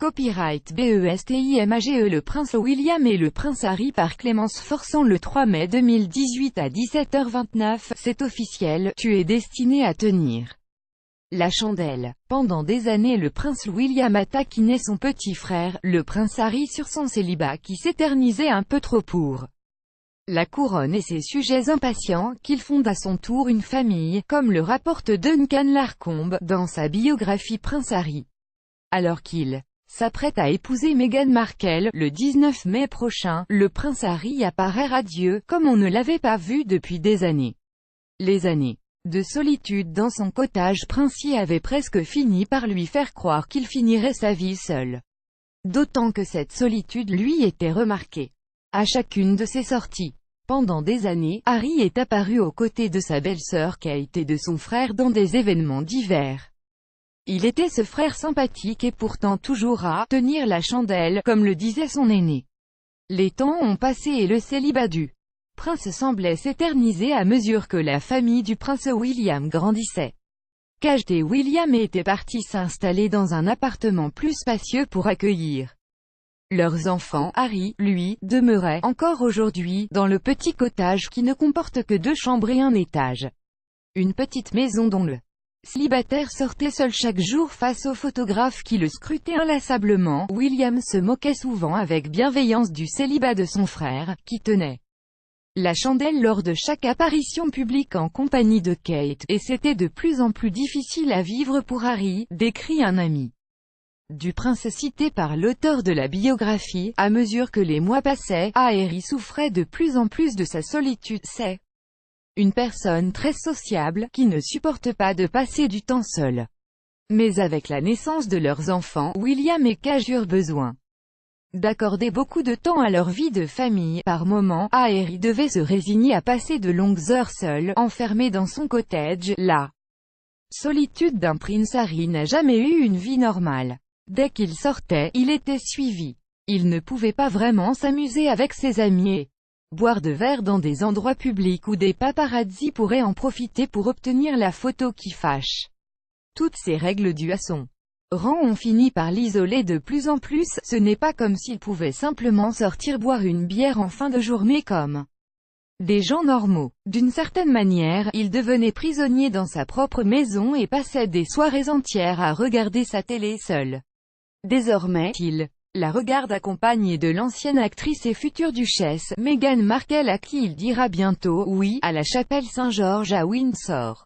Copyright BESTIMAGE. Le prince William et le prince Harry par Clémence Forçant. Le 3 mai 2018 à 17h29, c'est officiel, tu es destiné à tenir la chandelle. Pendant des années le prince William a taquiné son petit frère, le prince Harry, sur son célibat qui s'éternisait un peu trop pour la couronne et ses sujets impatients, qu'il fonde à son tour une famille, comme le rapporte Duncan Larcombe, dans sa biographie Prince Harry. Alors qu'il s'apprête à épouser Meghan Markle, le 19 mai prochain, le prince Harry apparaît radieux, comme on ne l'avait pas vu depuis des années. Les années de solitude dans son cottage princier avaient presque fini par lui faire croire qu'il finirait sa vie seul. D'autant que cette solitude lui était remarquée à chacune de ses sorties. Pendant des années, Harry est apparu aux côtés de sa belle-sœur Kate et de son frère dans des événements divers. Il était ce frère sympathique et pourtant toujours à tenir la chandelle, comme le disait son aîné. Les temps ont passé et le célibat du prince semblait s'éterniser à mesure que la famille du prince William grandissait. Kate et William étaient partis s'installer dans un appartement plus spacieux pour accueillir leurs enfants. Harry, lui, demeurait encore aujourd'hui dans le petit cottage qui ne comporte que 2 chambres et un étage. Une petite maison dont le célibataire sortait seul chaque jour face aux photographes qui le scrutaient inlassablement. William se moquait souvent avec bienveillance du célibat de son frère, qui tenait la chandelle lors de chaque apparition publique en compagnie de Kate, et c'était de plus en plus difficile à vivre pour Harry, décrit un ami du prince cité par l'auteur de la biographie. À mesure que les mois passaient, Harry souffrait de plus en plus de sa solitude. C'est une personne très sociable, qui ne supporte pas de passer du temps seul. Mais avec la naissance de leurs enfants, William et Kate eurent besoin d'accorder beaucoup de temps à leur vie de famille. Par moments, Harry devait se résigner à passer de longues heures seul, enfermé dans son cottage. La solitude d'un prince Harry n'a jamais eu une vie normale. Dès qu'il sortait, il était suivi. Il ne pouvait pas vraiment s'amuser avec ses amis et boire de verre dans des endroits publics où des paparazzi pourraient en profiter pour obtenir la photo qui fâche. Toutes ces règles dues à son rang ont fini par l'isoler de plus en plus. Ce n'est pas comme s'il pouvait simplement sortir boire une bière en fin de journée comme des gens normaux. D'une certaine manière, il devenait prisonnier dans sa propre maison et passait des soirées entières à regarder sa télé seul. Désormais, il la regarde accompagné de l'ancienne actrice et future duchesse, Meghan Markle, à qui il dira bientôt « oui » à la chapelle Saint-Georges à Windsor.